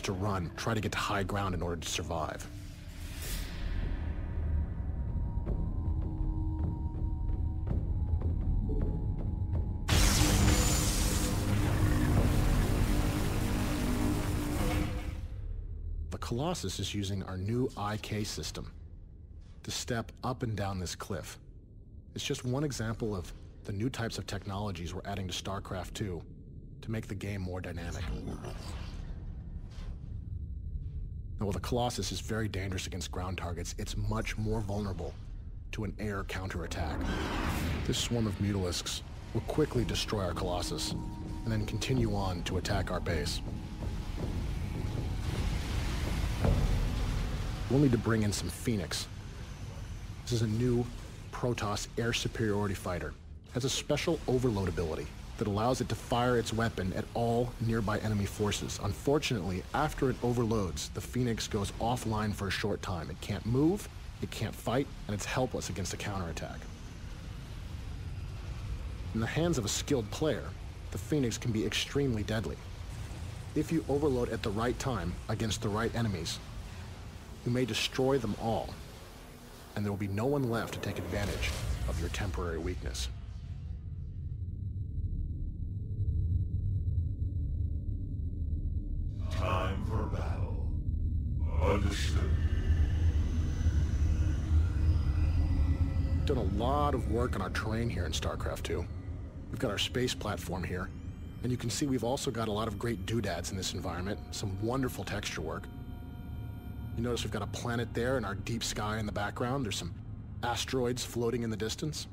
to run, try to get to high ground in order to survive. The Colossus is using our new IK system to step up and down this cliff. It's just one example of the new types of technologies we're adding to StarCraft 2 to make the game more dynamic. Now, while the Colossus is very dangerous against ground targets, it's much more vulnerable to an air counterattack. This swarm of Mutalisks will quickly destroy our Colossus and then continue on to attack our base. We'll need to bring in some Phoenix. This is a new Protoss air superiority fighter. It has a special overload ability that allows it to fire its weapon at all nearby enemy forces. Unfortunately, after it overloads, the Phoenix goes offline for a short time. It can't move, it can't fight, and it's helpless against a counterattack. In the hands of a skilled player, the Phoenix can be extremely deadly. If you overload at the right time against the right enemies, you may destroy them all, and there will be no one left to take advantage of your temporary weakness. Time for battle. Understood. We've done a lot of work on our terrain here in StarCraft 2. We've got our space platform here, and you can see we've also got a lot of great doodads in this environment, some wonderful texture work. You notice we've got a planet there and our deep sky in the background. There's some asteroids floating in the distance.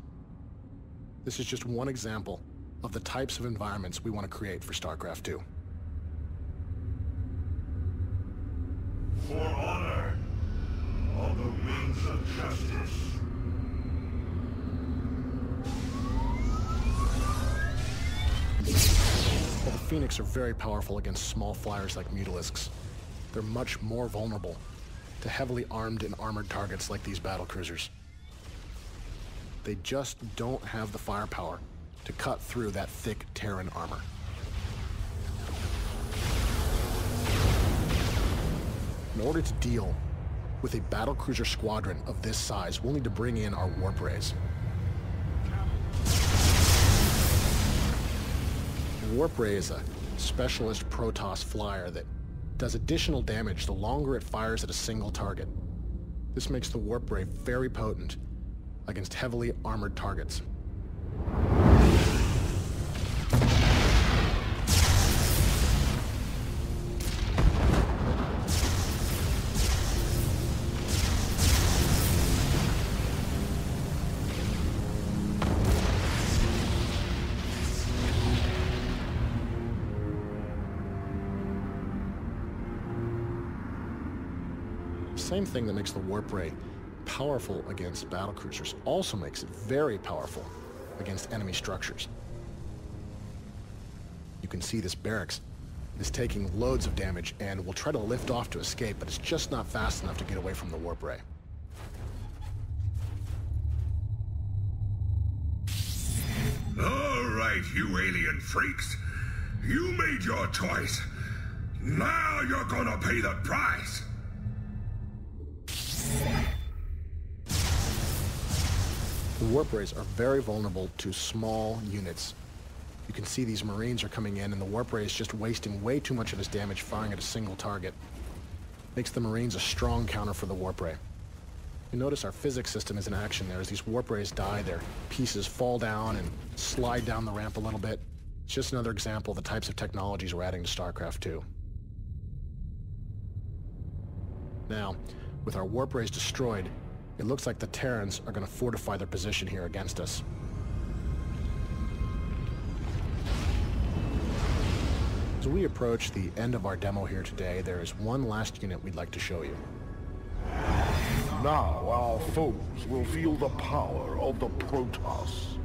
This is just one example of the types of environments we want to create for StarCraft 2. For honor, on the wings of justice. While the Phoenix are very powerful against small flyers like Mutalisks, they're much more vulnerable to heavily armed and armored targets like these battlecruisers. They just don't have the firepower to cut through that thick Terran armor. In order to deal with a battlecruiser squadron of this size, we'll need to bring in our warp rays. The warp ray is a specialist Protoss flyer that does additional damage the longer it fires at a single target. This makes the warp ray very potent against heavily armored targets. The same thing that makes the warp ray powerful against battlecruisers also makes it very powerful against enemy structures. You can see this barracks is taking loads of damage and will try to lift off to escape, but it's just not fast enough to get away from the warp ray. All right, you alien freaks. You made your choice. Now you're gonna pay the price. The warp rays are very vulnerable to small units. You can see these Marines are coming in, and the warp ray is just wasting way too much of his damage firing at a single target. Makes the Marines a strong counter for the warp ray. You notice our physics system is in action there. As these warp rays die, their pieces fall down and slide down the ramp a little bit. It's just another example of the types of technologies we're adding to StarCraft 2. Now, with our warp rays destroyed, it looks like the Terrans are going to fortify their position here against us. As we approach the end of our demo here today, there is one last unit we'd like to show you. Now our foes will feel the power of the Protoss.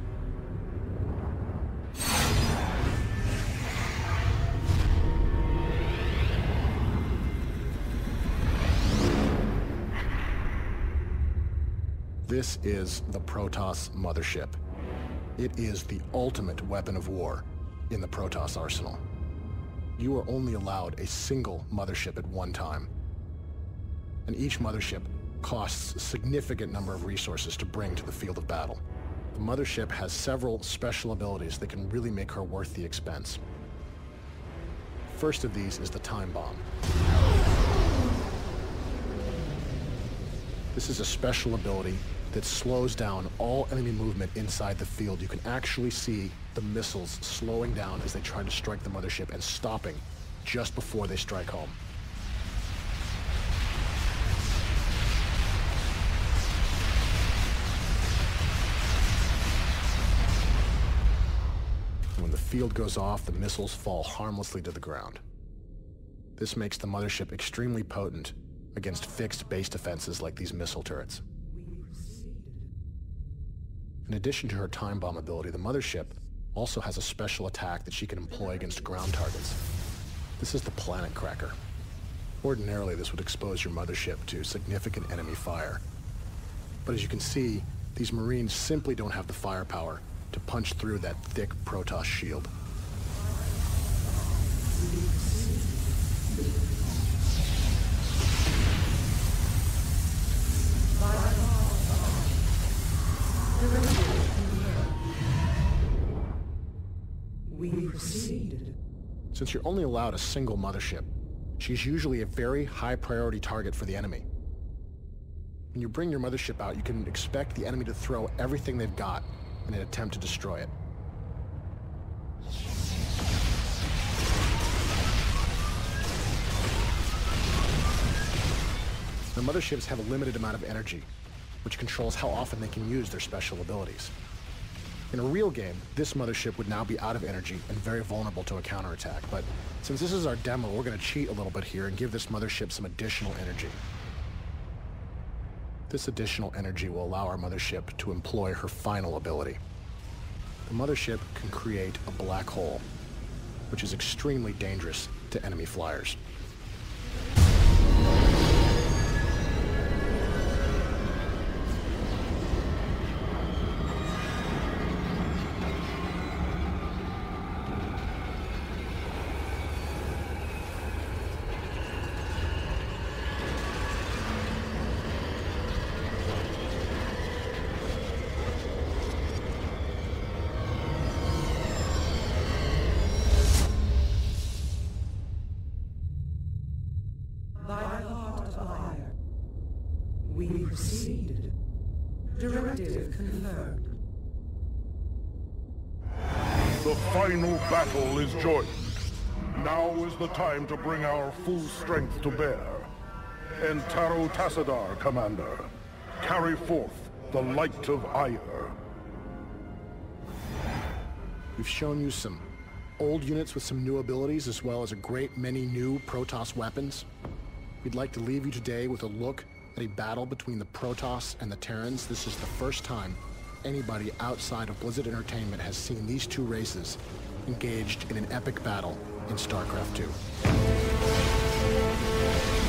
This is the Protoss mothership. It is the ultimate weapon of war in the Protoss arsenal. you are only allowed a single mothership at one time. And each mothership costs a significant number of resources to bring to the field of battle. The mothership has several special abilities that can really make her worth the expense. First of these is the time bomb. This is a special ability that slows down all enemy movement inside the field. You can actually see the missiles slowing down as they try to strike the mothership and stopping just before they strike home. When the field goes off, the missiles fall harmlessly to the ground. This makes the mothership extremely potent against fixed base defenses like these missile turrets. In addition to her time bomb ability, the mothership also has a special attack that she can employ against ground targets. This is the Planet Cracker. Ordinarily, this would expose your mothership to significant enemy fire. But as you can see, these Marines simply don't have the firepower to punch through that thick Protoss shield. We proceed. Since you're only allowed a single mothership, she's usually a very high priority target for the enemy. When you bring your mothership out, you can expect the enemy to throw everything they've got in an attempt to destroy it. The motherships have a limited amount of energy, which controls how often they can use their special abilities. In a real game, this mothership would now be out of energy and very vulnerable to a counterattack, but since this is our demo, we're going to cheat a little bit here and give this mothership some additional energy. This additional energy will allow our mothership to employ her final ability. The mothership can create a black hole, which is extremely dangerous to enemy flyers. We proceed. Directive confirmed. The final battle is joined. Now is the time to bring our full strength to bear. Entaro Tassadar, Commander. Carry forth the light of ire. We've shown you some old units with some new abilities, as well as a great many new Protoss weapons. We'd like to leave you today with a look at a battle between the Protoss and the Terrans. This is the first time anybody outside of Blizzard Entertainment has seen these two races engaged in an epic battle in StarCraft 2.